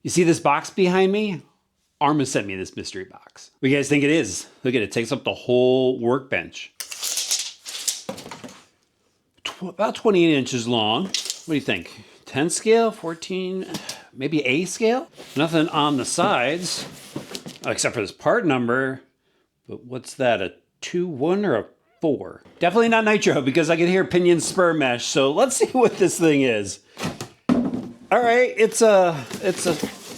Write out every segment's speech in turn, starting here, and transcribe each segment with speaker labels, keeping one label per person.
Speaker 1: You see this box behind me? Arrma sent me this mystery box. What do you guys think it is? Look at it, it takes up the whole workbench. About 28 inches long. What do you think? 10 scale, 14, maybe A scale? Nothing on the sides, except for this part number. But what's that, a 2, 1, or a 4? Definitely not nitro because I can hear pinion spur mesh. So let's see what this thing is. All right, it's an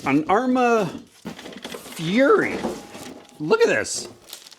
Speaker 1: Arrma Fury. Look at this.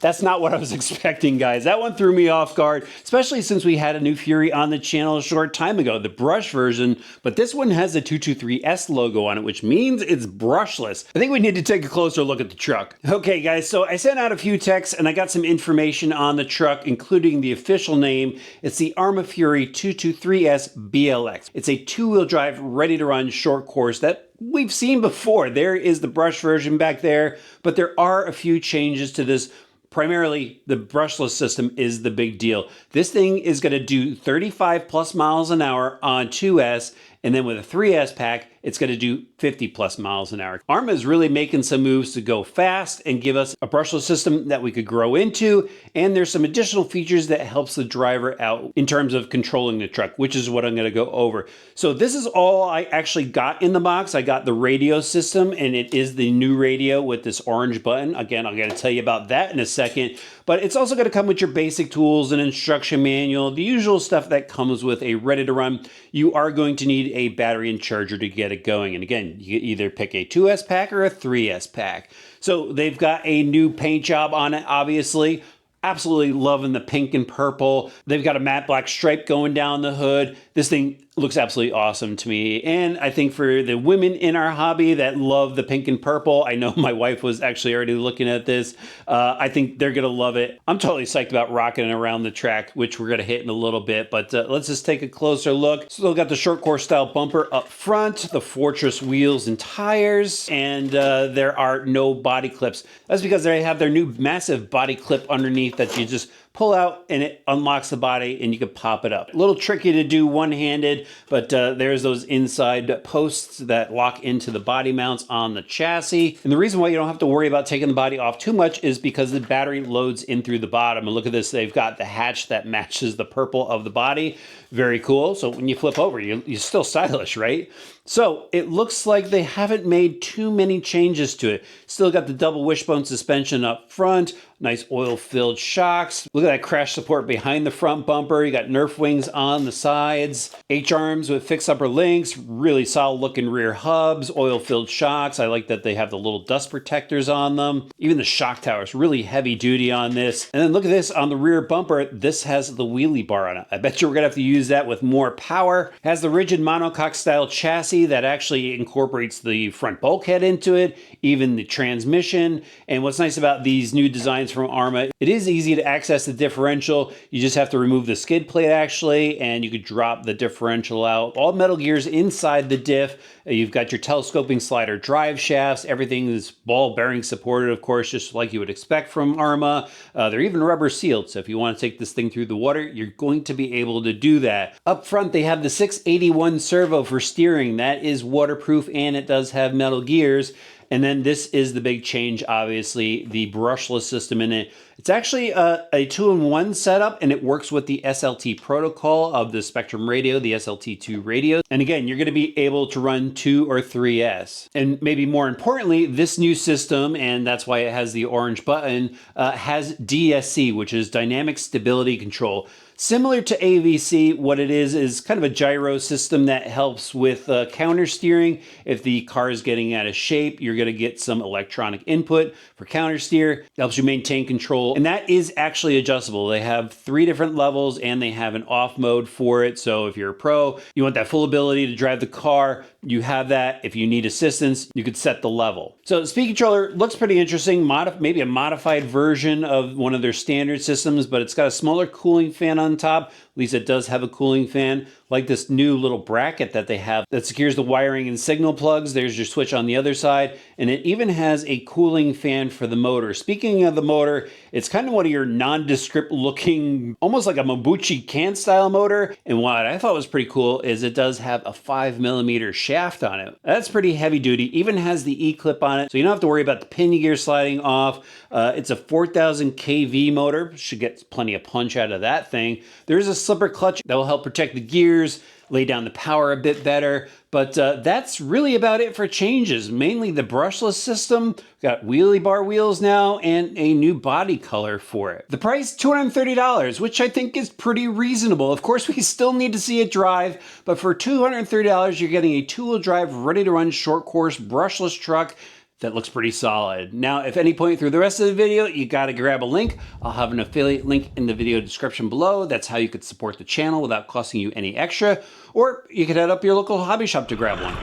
Speaker 1: That's not what I was expecting, guys. That one threw me off guard, especially since we had a new Fury on the channel a short time ago, the brush version, but this one has the 223S logo on it, which means it's brushless. I think we need to take a closer look at the truck. Okay, guys, so I sent out a few texts and I got some information on the truck, including the official name. It's the Arrma Fury 223S BLX. It's a two-wheel drive, ready-to-run short course that we've seen before. There is the brush version back there, but there are a few changes to this. Primarily, the brushless system is the big deal. This thing is going to do 35 plus miles an hour on 2S, and then with a 3S pack, it's going to do 50 plus miles an hour. Arrma is really making some moves to go fast and give us a brushless system that we could grow into, and there's some additional features that helps the driver out in terms of controlling the truck, which is what I'm going to go over. So this is all I actually got in the box. I got the radio system, and it is the new radio with this orange button. Again, I'm going to tell you about that in a second, but it's also going to come with your basic tools, an instruction manual, the usual stuff that comes with a ready-to-run. You are going to need a battery and charger to get it going. And again, you either pick a 2S pack or a 3S pack. So they've got a new paint job on it, obviously. Absolutely loving the pink and purple. They've got a matte black stripe going down the hood. This thing looks absolutely awesome to me. And I think for the women in our hobby that love the pink and purple, I know my wife was actually already looking at this. I think they're going to love it. I'm totally psyched about rocking around the track, which we're going to hit in a little bit. But let's just take a closer look. So they've got the short course style bumper up front, the Fortress wheels and tires, and there are no body clips. That's because they have their new massive body clip underneath that you just pull out and it unlocks the body and you can pop it up. A little tricky to do one-handed, but there's those inside posts that lock into the body mounts on the chassis. And the reason why you don't have to worry about taking the body off too much is because the battery loads in through the bottom. And look at this, they've got the hatch that matches the purple of the body. Very cool. So when you flip over, you're still stylish, right? So it looks like they haven't made too many changes to it. Still got the double wishbone suspension up front, nice oil-filled shocks. Look at that crash support behind the front bumper. You got Nerf wings on the sides, H-arms with fixed upper links, really solid looking rear hubs, oil-filled shocks. I like that they have the little dust protectors on them. Even the shock tower is really heavy duty on this. And then look at this on the rear bumper. This has the wheelie bar on it. I bet you we're gonna have to use that with more power. It has the rigid monocoque style chassis that actually incorporates the front bulkhead into it, even the transmission. And what's nice about these new designs from Arrma, it is easy to access the differential. You just have to remove the skid plate actually, and you could drop the differential out. All metal gears inside the diff. You've got your telescoping slider drive shafts. Everything is ball bearing supported, of course, just like you would expect from Arrma. They're even rubber sealed, so if you want to take this thing through the water, you're going to be able to do that. Up front, they have the 681 servo for steering. That is waterproof, and it does have metal gears. And then this is the big change, obviously, the brushless system in it. It's actually a 2-in-1 setup, and it works with the SLT protocol of the Spectrum radio, the SLT2 radio. And again, you're going to be able to run 2 or 3S. And maybe more importantly, this new system, and that's why it has the orange button, has DSC, which is Dynamic Stability Control. Similar to AVC, what it is kind of a gyro system that helps with counter steering. If the car is getting out of shape, you're going to get some electronic input for counter steer. It helps you maintain control, and that is actually adjustable. They have 3 different levels, and they have an off mode for it. So if you're a pro, you want that full ability to drive the car, you have that. If you need assistance, you could set the level. So the speed controller looks pretty interesting, maybe a modified version of one of their standard systems, but it's got a smaller cooling fan on top, least it does have a cooling fan. Like this new little bracket that they have that secures the wiring and signal plugs. There's your switch on the other side. And it even has a cooling fan for the motor. Speaking of the motor, it's kind of one of your nondescript looking, almost like a Mabuchi can style motor. And what I thought was pretty cool is it does have a 5mm shaft on it. That's pretty heavy duty. Even has the E-clip on it. So you don't have to worry about the pinion gear sliding off. It's a 4000 kV motor. Should get plenty of punch out of that thing. There's a slipper clutch that will help protect the gears, lay down the power a bit better, but that's really about it for changes. Mainly the brushless system, got wheelie bar wheels now, and a new body color for it. The price, $230, which I think is pretty reasonable. Of course, we still need to see it drive, but for $230, you're getting a two-wheel drive, ready-to-run, short course, brushless truck that looks pretty solid. Now, if any point through the rest of the video, you gotta grab a link. I'll have an affiliate link in the video description below. That's how you could support the channel without costing you any extra, or you could head up to your local hobby shop to grab one.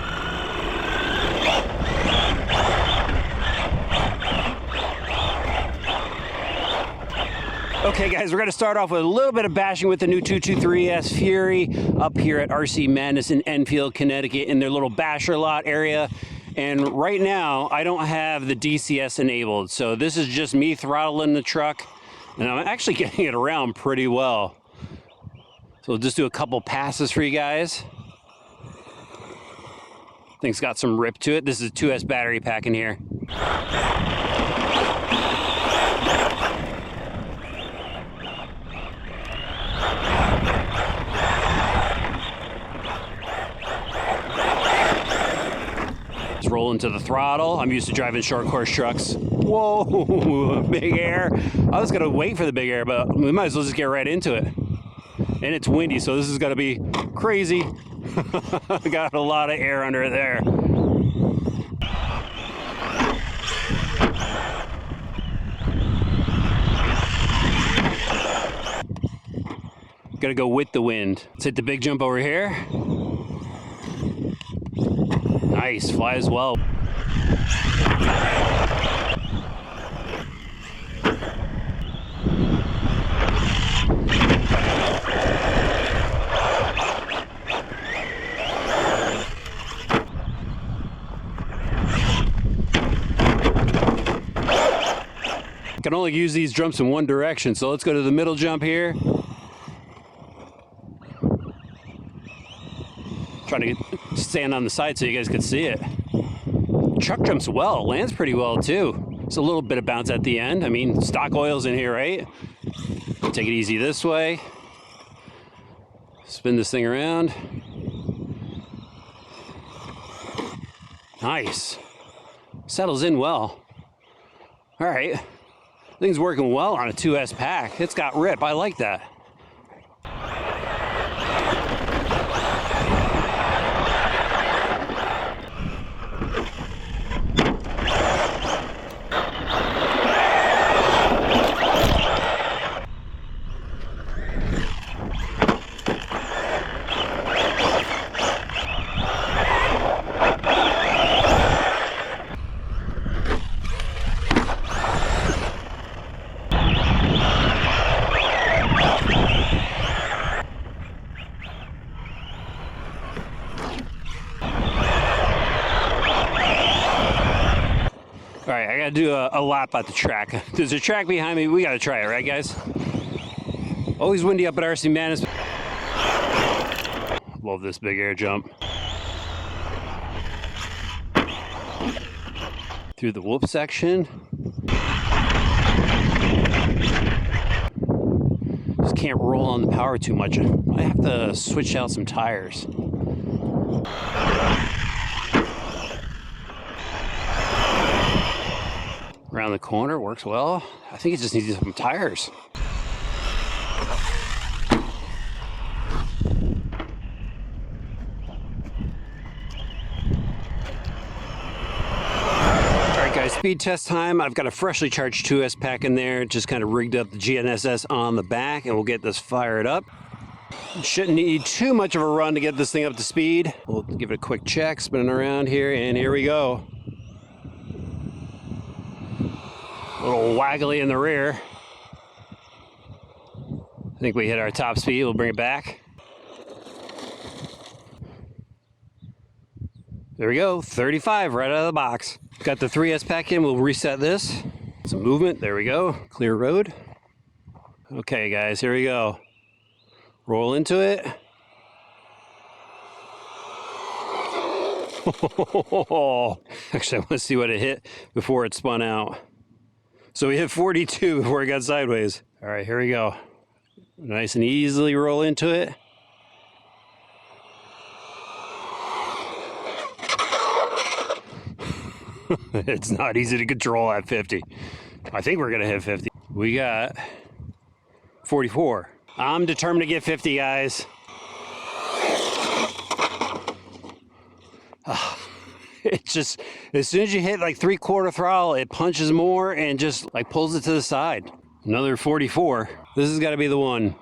Speaker 1: Okay guys, we're gonna start off with a little bit of bashing with the new 223S Fury up here at RC Madness in Enfield, Connecticut in their little basher lot area. And right now, I don't have the DCS enabled. So this is just me throttling the truck. And I'm actually getting it around pretty well. So we'll just do a couple passes for you guys. Thing's got some rip to it. This is a 2S battery pack in here. Roll into the throttle. I'm used to driving short course trucks. Whoa, big air. I was gonna wait for the big air, but we might as well just get right into it. And it's windy, so this is gonna be crazy. Got a lot of air under there. Gotta go with the wind. Let's hit the big jump over here. Nice, flies well. Can only use these jumps in one direction, so let's go to the middle jump here. Trying to stand on the side so you guys could see it. Truck jumps well, lands pretty well too. It's a little bit of bounce at the end. I mean, stock oil's in here, right? Take it easy this way. Spin this thing around. Nice. Settles in well. All right. Thing's working well on a 2S pack. It's got rip. I like that. All right, I gotta do a lap at the track. There's a track behind me. We gotta try it, right, guys? Always windy up at RC Madness. Love this big air jump. Through the whoop section. Just can't roll on the power too much. I have to switch out some tires. Around the corner, works well. I think it just needs some tires. Alright guys, speed test time. I've got a freshly charged 2S pack in there. Just kind of rigged up the GNSS on the back and we'll get this fired up. Shouldn't need too much of a run to get this thing up to speed. We'll give it a quick check, spinning around here, and here we go. A little waggly in the rear. I think we hit our top speed. We'll bring it back. There we go, 35 right out of the box. Got the 3S pack in, we'll reset this. Some movement, there we go, clear road. Okay guys, here we go. Roll into it. Actually, I want to see what it hit before it spun out. So we hit 42 before it got sideways. All right, here we go. Nice and easily roll into it. It's not easy to control at 50. I think we're gonna hit 50. We got 44. I'm determined to get 50, guys. It's just, as soon as you hit like 3/4 throttle, it punches more and just like pulls it to the side. Another 44. This has got to be the one.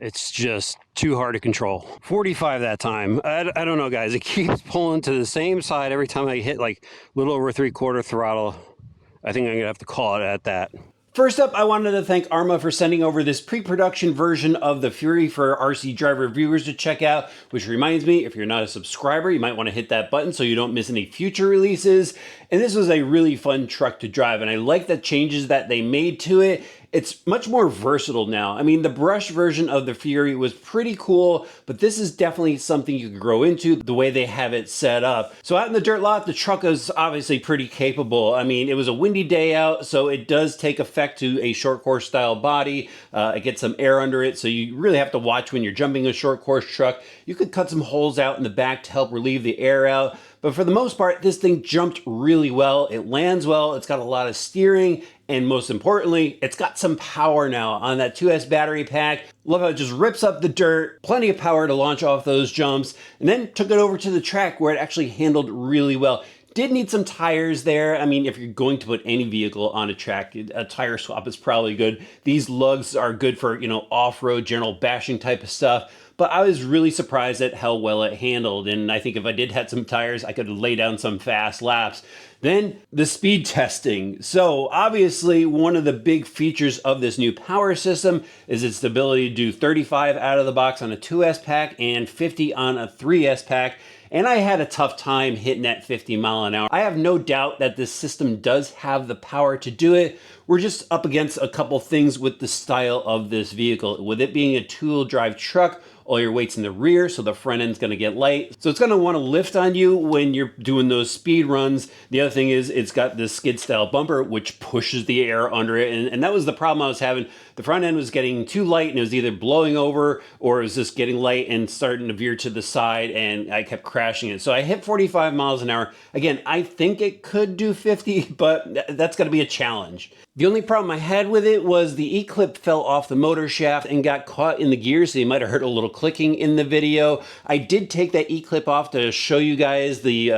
Speaker 1: It's just too hard to control. 45 that time. I don't know, guys. It keeps pulling to the same side every time I hit like a little over 3/4 throttle. I think I'm gonna have to call it at that. First up, I wanted to thank Arrma for sending over this pre-production version of the Fury for RC driver viewers to check out, which reminds me, if you're not a subscriber, you might want to hit that button so you don't miss any future releases. And this was a really fun truck to drive, and I like the changes that they made to it. It's much more versatile now. I mean, the brush version of the Fury was pretty cool, but this is definitely something you can grow into the way they have it set up. So out in the dirt lot, the truck is obviously pretty capable. I mean, it was a windy day out, so it does take effect to a short course style body. It gets some air under it, so you really have to watch when you're jumping a short course truck. You could cut some holes out in the back to help relieve the air out. But for the most part, this thing jumped really well. It lands well. It's got a lot of steering. And most importantly, it's got some power now on that 2S battery pack. Love how it just rips up the dirt. Plenty of power to launch off those jumps. And then took it over to the track where it actually handled really well. Did need some tires there. I mean, if you're going to put any vehicle on a track, a tire swap is probably good. These lugs are good for, you know, off-road, general bashing type of stuff. But I was really surprised at how well it handled. And I think if I did have some tires, I could lay down some fast laps. Then the speed testing. So obviously one of the big features of this new power system is its ability to do 35 out of the box on a 2S pack and 50 on a 3S pack. And I had a tough time hitting that 50 mile an hour. I have no doubt that this system does have the power to do it. We're just up against a couple things with the style of this vehicle. With it being a two-wheel drive truck, all your weight's in the rear, so the front end's gonna get light. So it's gonna wanna lift on you when you're doing those speed runs. The other thing is it's got this skid style bumper, which pushes the air under it. And that was the problem I was having. The front end was getting too light and it was either blowing over or it was just getting light and starting to veer to the side, and I kept crashing it. So I hit 45 miles an hour. Again, I think it could do 50, but that's gonna be a challenge. The only problem I had with it was the E-clip fell off the motor shaft and got caught in the gear, so you might have heard a little clicking in the video. I did take that E-clip off to show you guys the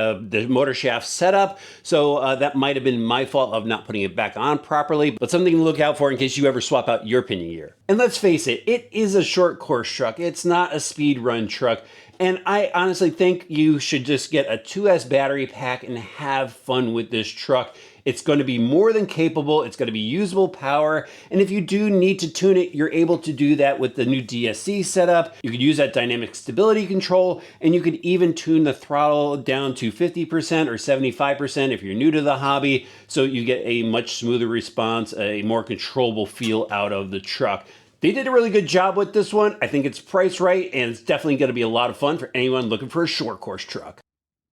Speaker 1: motor shaft setup, so that might have been my fault of not putting it back on properly, but something to look out for in case you ever swap out your pinion gear. And let's face it, it is a short course truck. It's not a speed run truck. And I honestly think you should just get a 2S battery pack and have fun with this truck. It's going to be more than capable. It's going to be usable power. And if you do need to tune it, you're able to do that with the new DSC setup. You could use that dynamic stability control, and you could even tune the throttle down to 50% or 75% if you're new to the hobby. So you get a much smoother response, a more controllable feel out of the truck. They did a really good job with this one. I think it's priced right, and it's definitely going to be a lot of fun for anyone looking for a short course truck.